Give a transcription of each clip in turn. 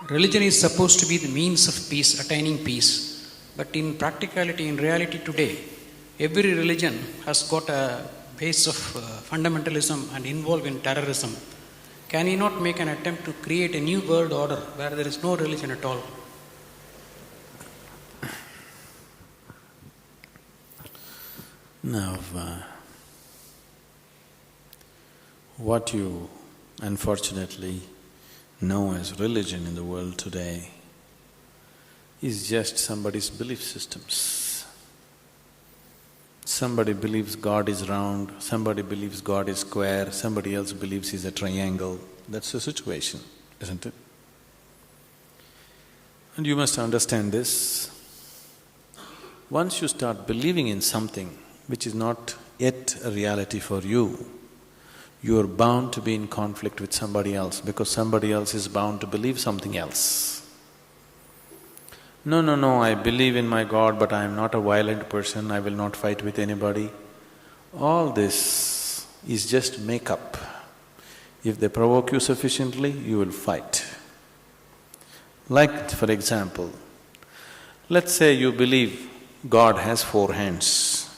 Religion is supposed to be the means of peace, attaining peace. But in practicality, in reality today, every religion has got a base of fundamentalism and involved in terrorism. Can he not make an attempt to create a new world order where there is no religion at all? Now, what you unfortunately know as religion in the world today is just somebody's belief systems. Somebody believes God is round, somebody believes God is square, somebody else believes he's a triangle. That's the situation, isn't it? And you must understand this. Once you start believing in something which is not yet a reality for you, you are bound to be in conflict with somebody else because somebody else is bound to believe something else. No, I believe in my God, but I am not a violent person, I will not fight with anybody. All this is just make-up. If they provoke you sufficiently, you will fight. Like, for example, let's say you believe God has 4 hands.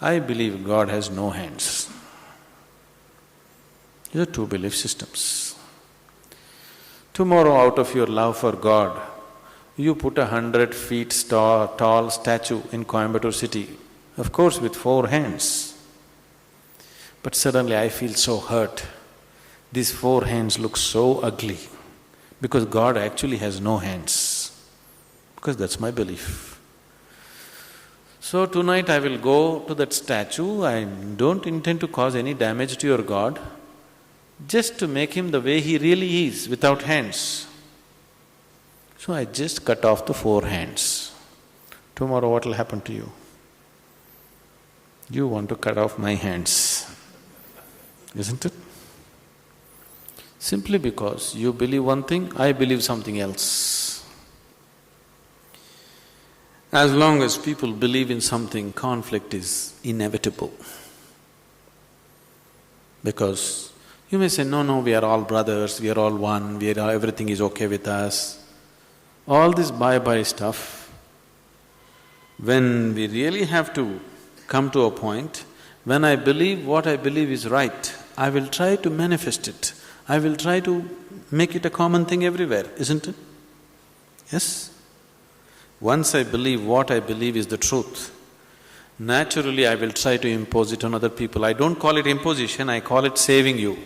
I believe God has no hands. These are 2 belief systems. Tomorrow, out of your love for God, you put a 100 feet tall statue in Coimbatore city, of course with 4 hands. But suddenly I feel so hurt. These 4 hands look so ugly because God actually has no hands, because that's my belief. So tonight I will go to that statue, I don't intend to cause any damage to your God, just to make him the way he really is, without hands. So I just cut off the 4 hands. Tomorrow what will happen to you? You want to cut off my hands, isn't it? Simply because you believe one thing, I believe something else. As long as people believe in something, conflict is inevitable. Because you may say, no, we are all brothers, we are all one, everything is okay with us. All this bye-bye stuff, when we really have to come to a point, when I believe what I believe is right, I will try to manifest it. I will try to make it a common thing everywhere, isn't it? Yes? Once I believe what I believe is the truth, naturally I will try to impose it on other people. I don't call it imposition, I call it saving you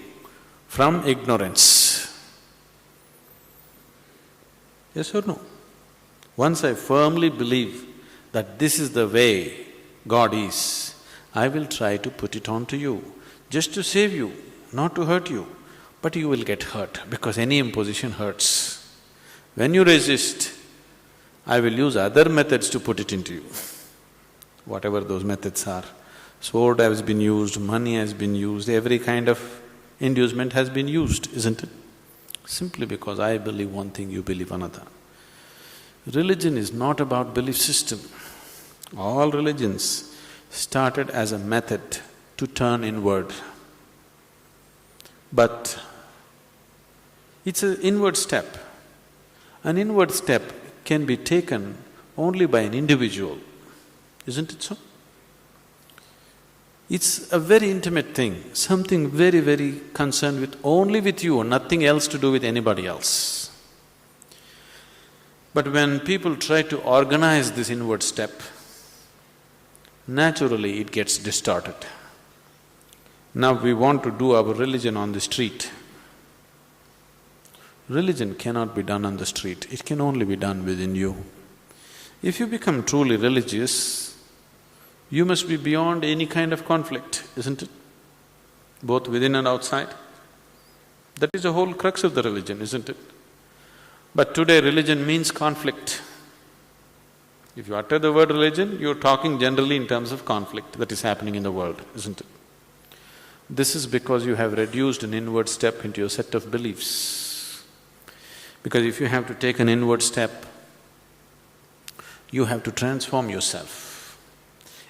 from ignorance. Yes or no? Once I firmly believe that this is the way God is, I will try to put it on to you, just to save you, not to hurt you. But you will get hurt because any imposition hurts. When you resist, I will use other methods to put it into you, whatever those methods are. Sword has been used, money has been used, every kind of inducement has been used, isn't it? Simply because I believe one thing, you believe another. Religion is not about belief system. All religions started as a method to turn inward. But it's an inward step. An inward step can be taken only by an individual, isn't it so? It's a very intimate thing, something very, very concerned with only with you, nothing else to do with anybody else. But when people try to organize this inward step, naturally it gets distorted. Now we want to do our religion on the street. Religion cannot be done on the street, it can only be done within you. If you become truly religious, you must be beyond any kind of conflict, isn't it? Both within and outside. That is the whole crux of the religion, isn't it? But today religion means conflict. If you utter the word religion, you're talking generally in terms of conflict that is happening in the world, isn't it? This is because you have reduced an inward step into your set of beliefs. Because if you have to take an inward step, you have to transform yourself.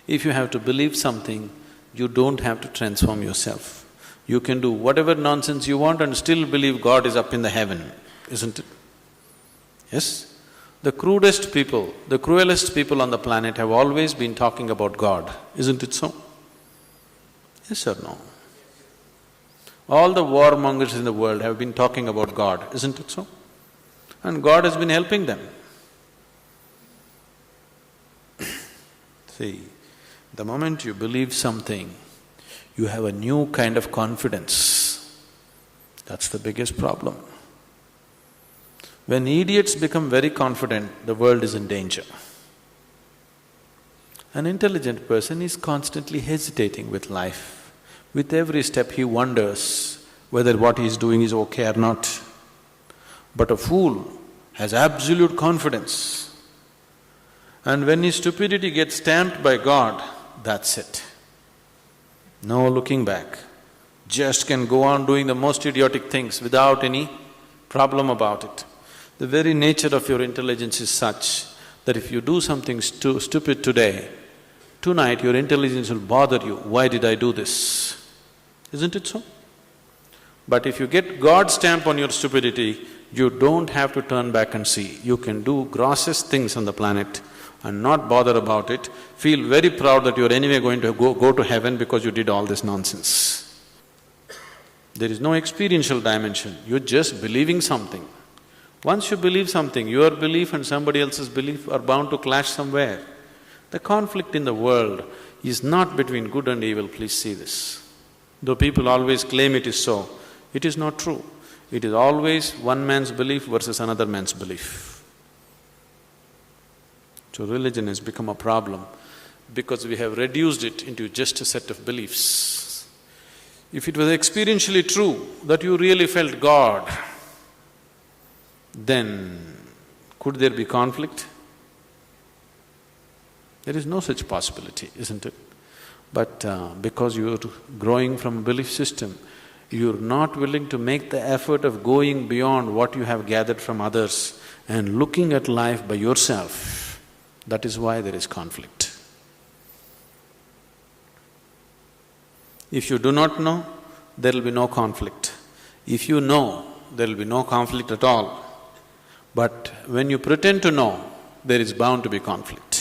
If you have to believe something, you don't have to transform yourself. You can do whatever nonsense you want and still believe God is up in the heaven. isn't it? Yes? The crudest people, the cruelest people on the planet have always been talking about God, isn't it so? Yes or no? All the warmongers in the world have been talking about God, isn't it so? And God has been helping them. See, the moment you believe something, you have a new kind of confidence. That's the biggest problem. When idiots become very confident, the world is in danger. An intelligent person is constantly hesitating with life. With every step he wonders whether what he is doing is okay or not. But a fool has absolute confidence. And when his stupidity gets stamped by God, that's it. No looking back. Just can go on doing the most idiotic things without any problem about it. The very nature of your intelligence is such that if you do something stupid today, tonight your intelligence will bother you, why did I do this? Isn't it so? But if you get God's stamp on your stupidity, you don't have to turn back and see. You can do grossest things on the planet and not bother about it, feel very proud that you're anyway going to go to heaven because you did all this nonsense. There is no experiential dimension, you're just believing something. Once you believe something, your belief and somebody else's belief are bound to clash somewhere. The conflict in the world is not between good and evil, please see this. Though people always claim it is so, it is not true. It is always one man's belief versus another man's belief. So religion has become a problem because we have reduced it into just a set of beliefs. If it was experientially true that you really felt God, then could there be conflict? There is no such possibility, isn't it? But because you're growing from a belief system, you're not willing to make the effort of going beyond what you have gathered from others and looking at life by yourself. That is why there is conflict. If you do not know, there will be no conflict. If you know, there will be no conflict at all. But when you pretend to know, there is bound to be conflict.